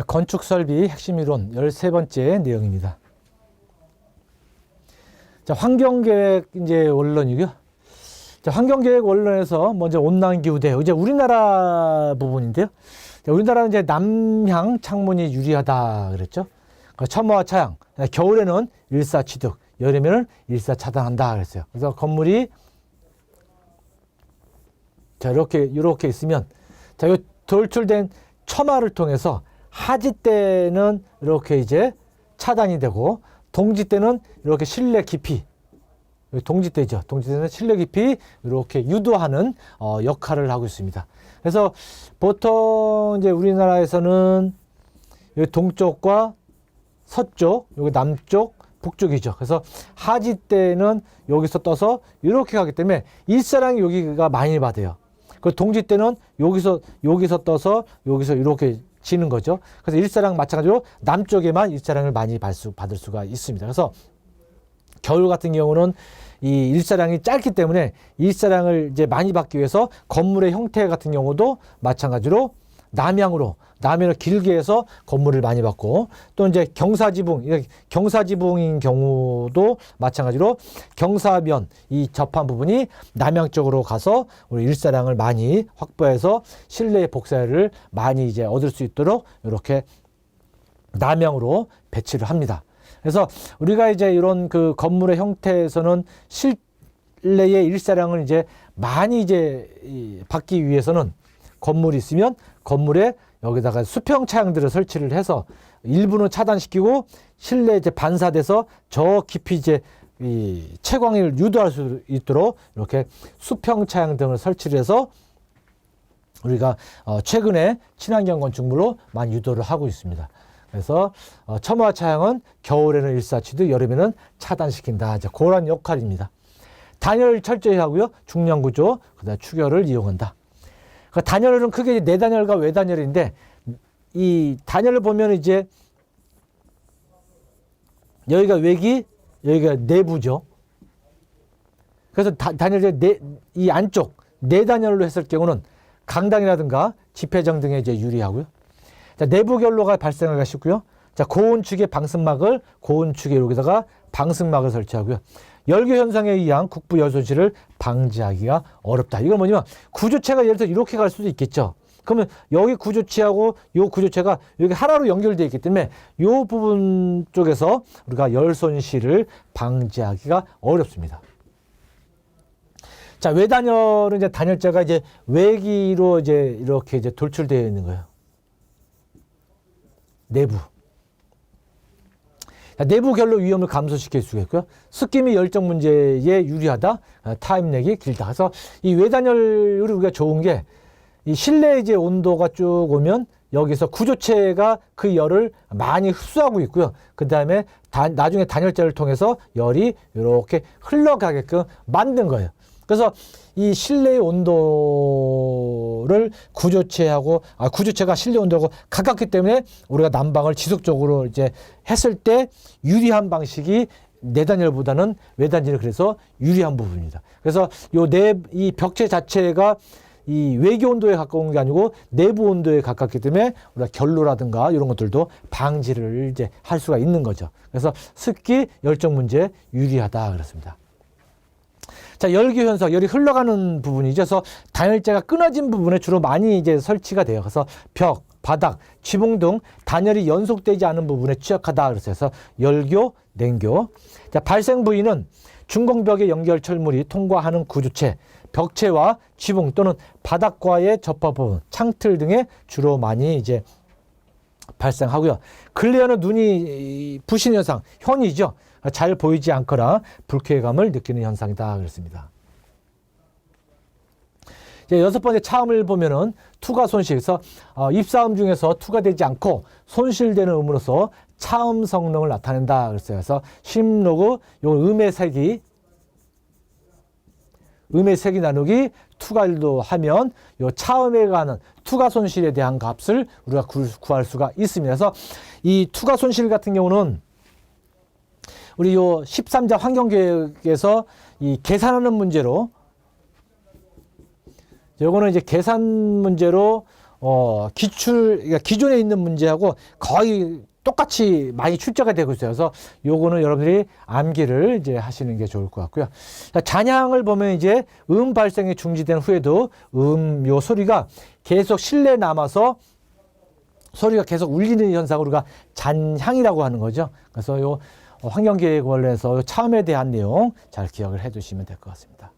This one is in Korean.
건축설비 핵심 이론 13번째 내용입니다. 자, 환경계획 이제 원론이고요. 자, 환경계획 원론에서 먼저 온난기후대, 이제 우리나라 부분인데요. 자, 우리나라는 이제 남향 창문이 유리하다 그랬죠. 첨화와 차양, 겨울에는 일사취득, 여름에는 일사차단한다 그랬어요. 그래서 건물이 자, 이렇게 있으면, 자, 이 돌출된 첨화를 통해서 하지 때는 이렇게 이제 차단이 되고, 동지 때는 이렇게 실내 깊이, 동지 때죠. 동지 때는 실내 깊이 이렇게 유도하는 역할을 하고 있습니다. 그래서 보통 이제 우리나라에서는 여기 동쪽과 서쪽, 여기 남쪽, 북쪽이죠. 그래서 하지 때는 여기서 떠서 이렇게 가기 때문에 일사량이 여기가 많이 받아요. 그 동지 때는 여기서 떠서 여기서 이렇게 지는 거죠. 그래서 일사량 마찬가지로 남쪽에만 일사량을 많이 받을 수가 있습니다. 그래서 겨울 같은 경우는 이 일사량이 짧기 때문에 일사량을 이제 많이 받기 위해서 건물의 형태 같은 경우도 마찬가지로 남향으로 길게 해서 건물을 많이 받고, 또 이제 경사지붕인 경우도 마찬가지로 경사면 이 접한 부분이 남향 쪽으로 가서 우리 일사량을 많이 확보해서 실내 복사를 많이 이제 얻을 수 있도록 이렇게 남향으로 배치를 합니다. 그래서 우리가 이제 이런 그 건물의 형태에서는 실내의 일사량을 이제 많이 이제 받기 위해서는 건물이 있으면 건물에 여기다가 수평 차양들을 설치를 해서 일부는 차단시키고 실내 이제 반사돼서 저 깊이 이제 이 채광을 유도할 수 있도록 이렇게 수평 차양 등을 설치를 해서 우리가 최근에 친환경 건축물로 많이 유도를 하고 있습니다. 그래서 첨화 차양은 겨울에는 일사취득, 여름에는 차단시킨다. 이제 그런 역할입니다. 단열을 철저히 하고요. 중량 구조, 그다음 추결을 이용한다. 단열은 크게 내단열과 외단열인데, 이 단열을 보면 이제 여기가 외기, 여기가 내부죠. 그래서 단열 이 안쪽 내단열로 했을 경우는 강당이라든가 집회정 등에 이제 유리하고요. 자, 내부 결로가 발생하기가 쉽고요. 자, 고온축의 방승막을 고온축에 여기다가 방승막을 설치하고요. 열교 현상에 의한 국부 열 손실을 방지하기가 어렵다. 이건 뭐냐면 구조체가 예를 들어 이렇게 갈 수도 있겠죠. 그러면 여기 구조체하고 이 구조체가 여기 하나로 연결되어 있기 때문에 이 부분 쪽에서 우리가 열 손실을 방지하기가 어렵습니다. 자, 외단열은 이제 단열재가 이제 외기로 이제 이렇게 이제 돌출되어 있는 거예요. 내부. 내부 결로 위험을 감소시킬 수가 있고요. 습기 및 열정 문제에 유리하다. 타임렉이 길다. 그래서 이 외단열이 우리가 좋은 게 이 실내 이제 온도가 쭉 오면 여기서 구조체가 그 열을 많이 흡수하고 있고요. 그 다음에 나중에 단열재를 통해서 열이 이렇게 흘러가게끔 만든 거예요. 그래서 이 실내의 온도를 구조체가 실내 온도하고 가깝기 때문에 우리가 난방을 지속적으로 이제 했을 때 유리한 방식이 내단열보다는 외단열이 그래서 유리한 부분입니다. 그래서 이 벽체 자체가 이 외기 온도에 가까운 게 아니고 내부 온도에 가깝기 때문에 우리가 결로라든가 이런 것들도 방지를 이제 할 수가 있는 거죠. 그래서 습기, 열정 문제에 유리하다 그렇습니다. 자, 열기 현상, 열이 흘러가는 부분이죠. 그래서 단열재가 끊어진 부분에 주로 많이 이제 설치가 돼요. 그래서 벽, 바닥, 지붕 등 단열이 연속되지 않은 부분에 취약하다 그래서 열교, 냉교. 자, 발생 부위는 중공벽의 연결 철물이 통과하는 구조체, 벽체와 지붕 또는 바닥과의 접합 부분, 창틀 등에 주로 많이 이제 발생하고요. 근래에는 눈이 부신 현상, 현이죠. 잘 보이지 않거나 불쾌감을 느끼는 현상이다 그랬습니다. 이제 6번째 차음을 보면은 투과 손실. 그래서 입사음 중에서 투과되지 않고 손실되는 음으로써 차음 성능을 나타낸다 그랬어요. 그래서 심로그 요 음의 세기 나누기 투과일도 하면 요 차음에 관한 투과 손실에 대한 값을 우리가 구할 수가 있습니다. 그래서 이 투과 손실 같은 경우는 우리 요 13자 환경계획에서 이 계산하는 문제로 요거는 이제 계산 문제로 그러니까 기존에 있는 문제하고 거의 똑같이 많이 출제가 되고 있어요. 그래서 요거는 여러분들이 암기를 이제 하시는 게 좋을 것 같고요. 자, 잔향을 보면 이제 발생이 중지된 후에도 요 소리가 계속 실내에 남아서 소리가 계속 울리는 현상을 우리가 잔향이라고 하는 거죠. 그래서 요 환경계획 원래에서 차음에 대한 내용 잘 기억을 해 두시면 될 것 같습니다.